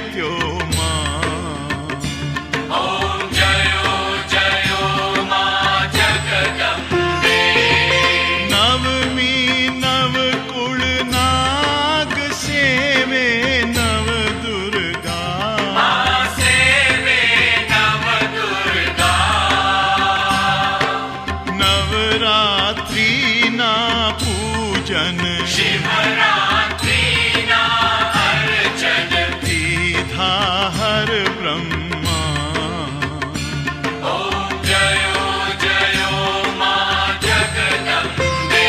जयत्यो मां। ॐ जयो जयो मां जगदम्बे। नवमी नवकुल नाग सेवे नव दुर्गा। मां सेवे नव दुर्गा। नवरात्रि ना पूजन शिवरात्रि ना अर्चन। दीधा हर ब्रह्मा। ॐ जयो जयो मां जगदम्बे।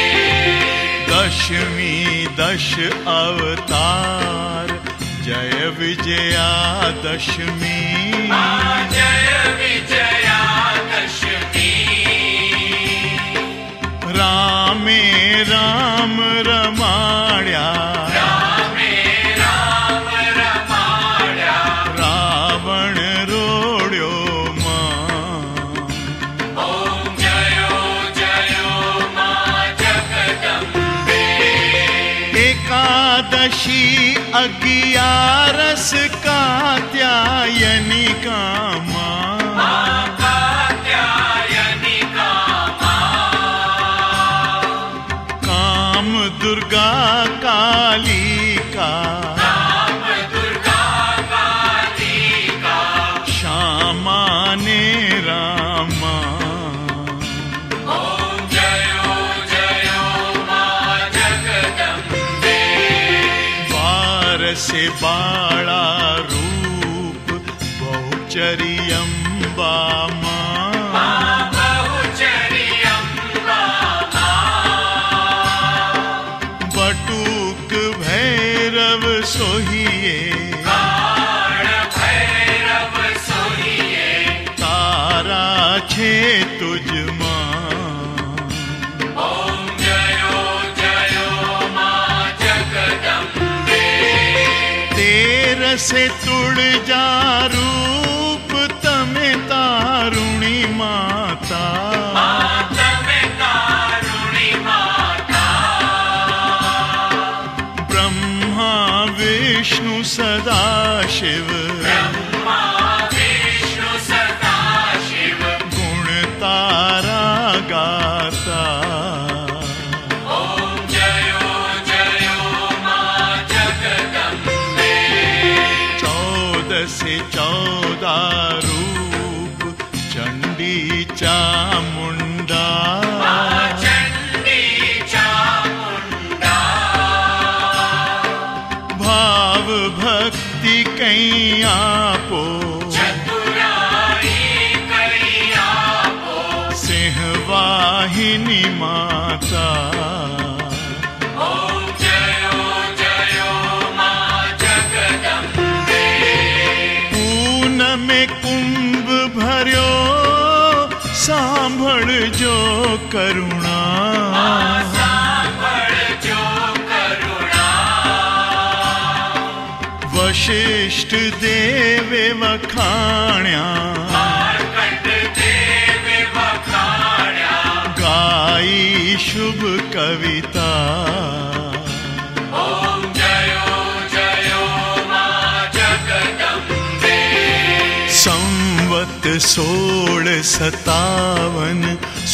दशमी दश अवतार जय विजया दशमी। मां जय विजया दशमी। रामे राम रमाड्या। रामे राम रमाड्या। रावण रोड्यो मां। ॐ जयो जयो मां जगदम्बे। एकादशी अगियारस कात्यायनिका मां। मां कात्यायनिका मां। काम दुर्गा कालिका। राम दुर्गा कालिका। श्यामा ने रामा। ॐ जयो जयो मां जगदम्बे। वारसे बाळा रूप बहुचर्यम्बा मां। मां बहुचर्यम्बा मां। बटुक भैरव सोहिए। काळ भैरव सोहिए। तारा छे तुझ मां। ॐ जयो जयो मां जगदम्बे। तेरसे तुळजा रूप तमे तारुणी माता। मां तमे तारुणी माता। ब्रह्मा विष्णु सदाशिव। ब्रह्मा विष्णु सदाशिव। गुण तारा गाता। ॐ जयो जयो मां जगदम्बे। 14 से 14 रूप चंडी चामुंडा। मां चण्डी चामुण्डा। भाव भक्ति कई आपो। चतुराई कई आपो। सिंहवाहिनी माता। ॐ जयो जयो मां जगदम्बे। पूनम कुंभ भर्यो सांभळजो करुणा। मां सांभळजो करुणा। वशिष्ठ देवे वखाण्या। मार्कण्ड देवे वखाण्या। गाई शुभ कविता। ॐ जयो जयो मां जगदम्बे। संवत 1657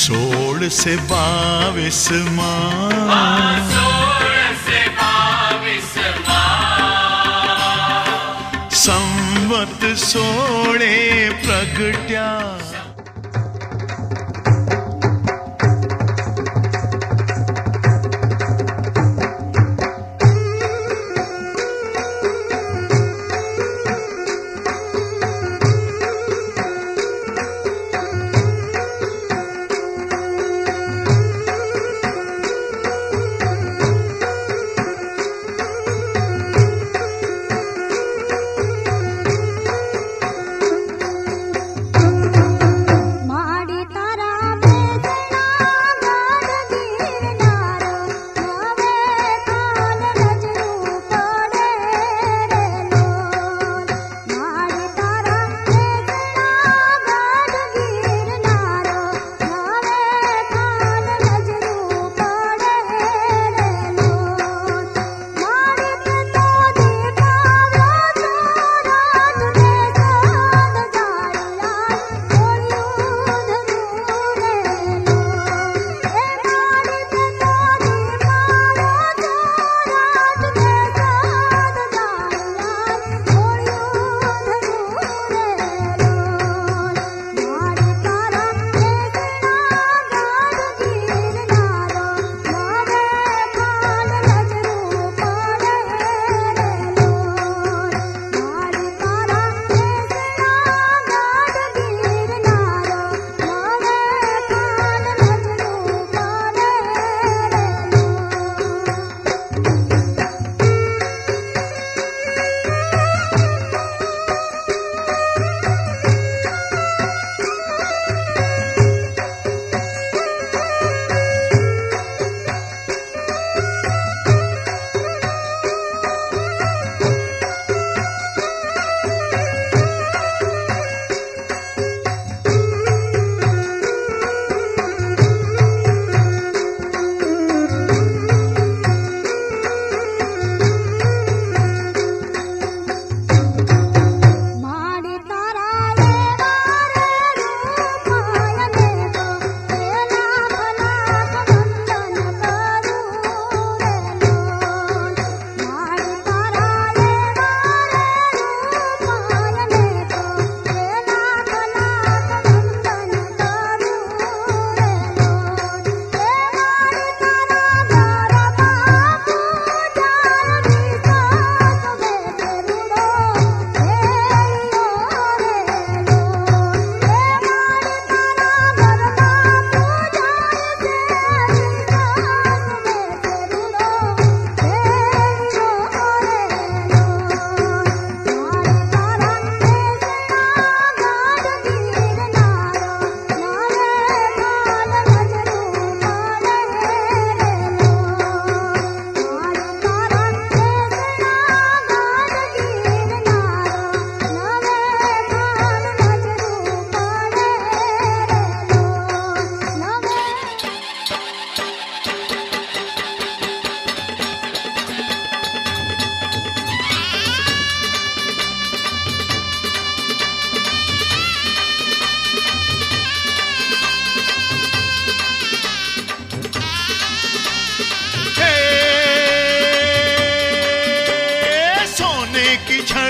16 से 22 मां। मां 16 से 22 मां। संवत 16 प्रगट्या।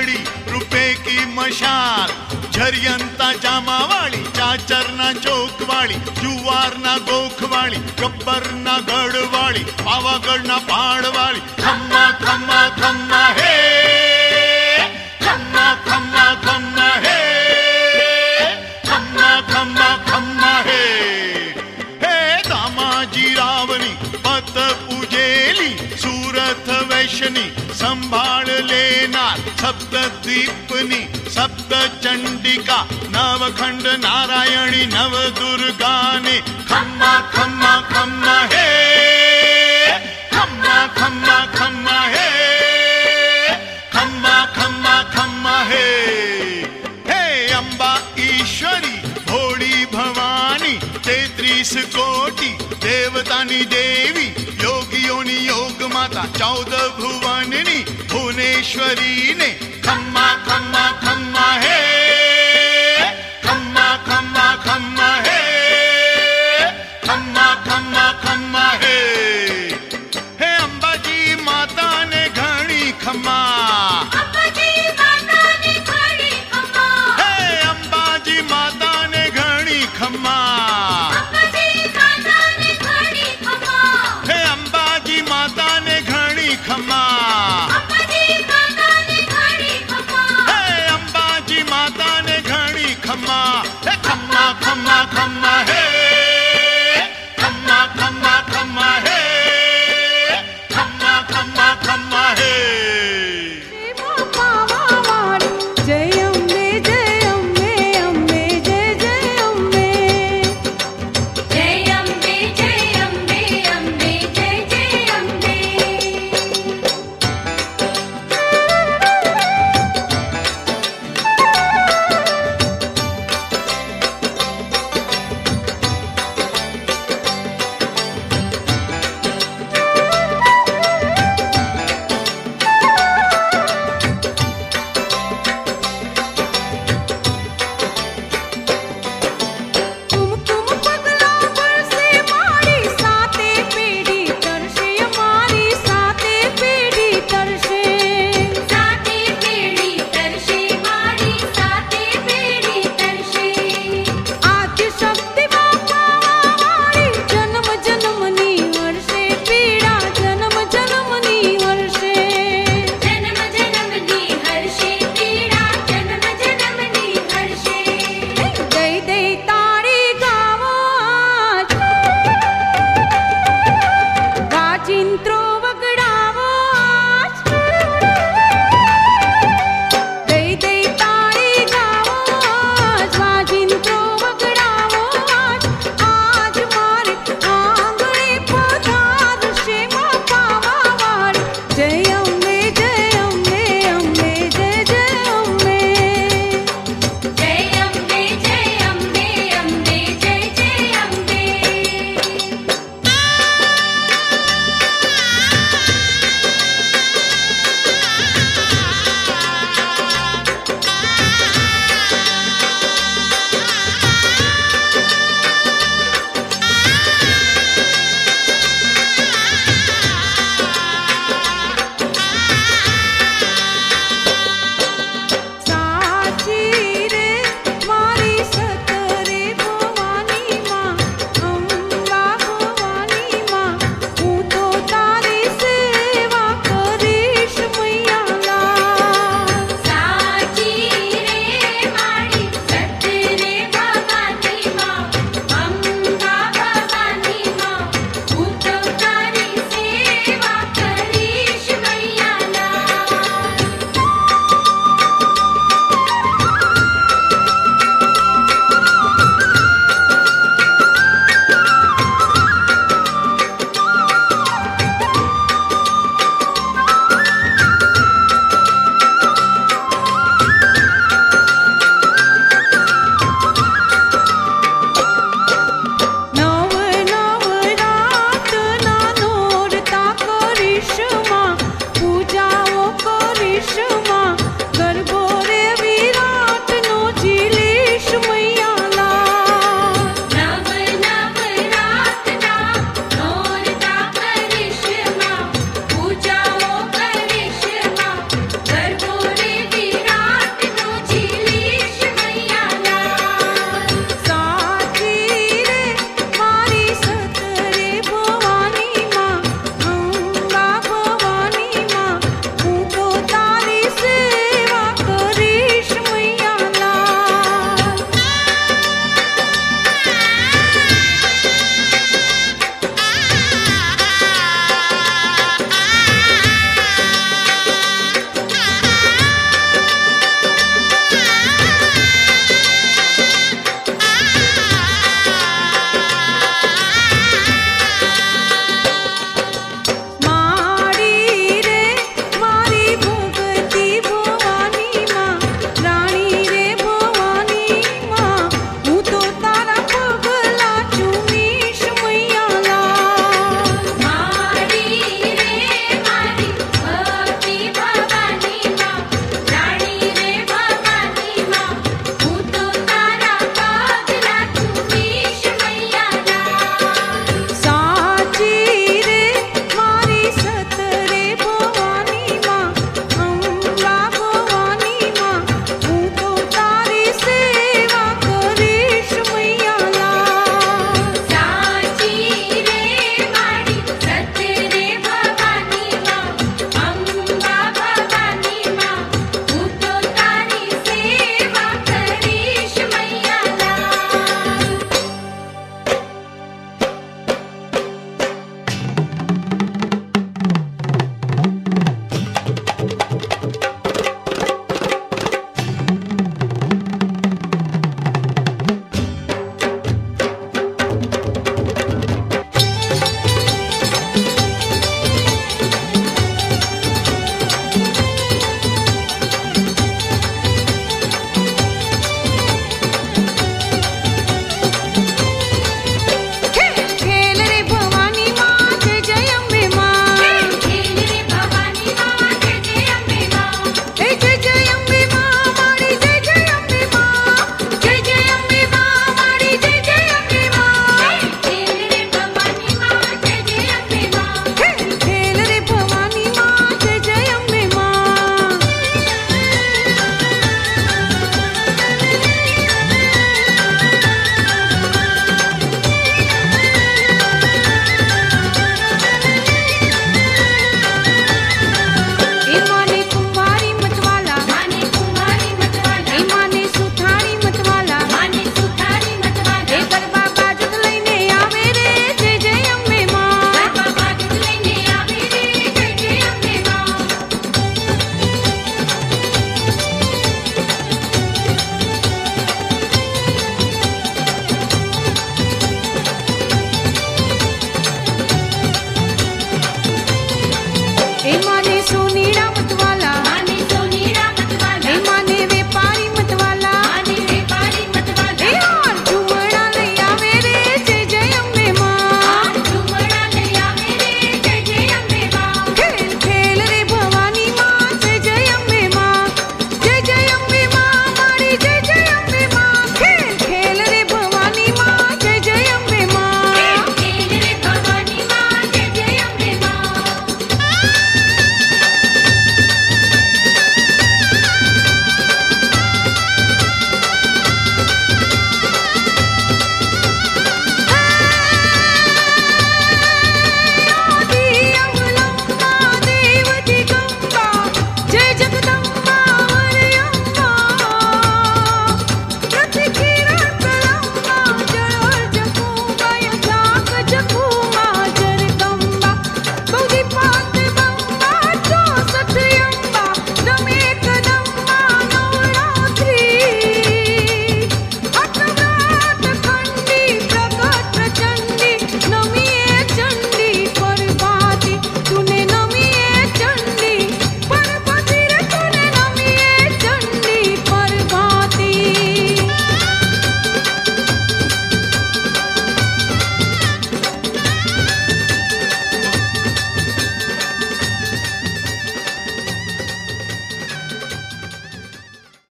घड़ी रुपए की मशाल झरियंता जामा वाली चाचर ना चौक वाली जुवार ना गोख वाली गब्बर ना गढ़ वाली पावागढ़ ना पहाड़ वाली खम्मा खम्मा खम्मा हे खम्मा खम्मा खम्मा हे खम्मा खम्मा खम्मा हे हे दामाजी रावणी पत पूजेली सूरत वैशनी संभाळ लेनार सप्तद्वीपनी सप्त चंडिका नवखंड नारायणी नव दुर्गाने खम्मा खम्मा खम्मा हे खम्मा खम्मा खम्मा हे खम्मा खम्मा खम्मा हे हे अंबा ईश्वरी भोળી भवानी 33 कोटि देवतानी देवी योगियोनी योग माता 14 भुवननी भुवनेश्वरी ने खम्मा खम्मा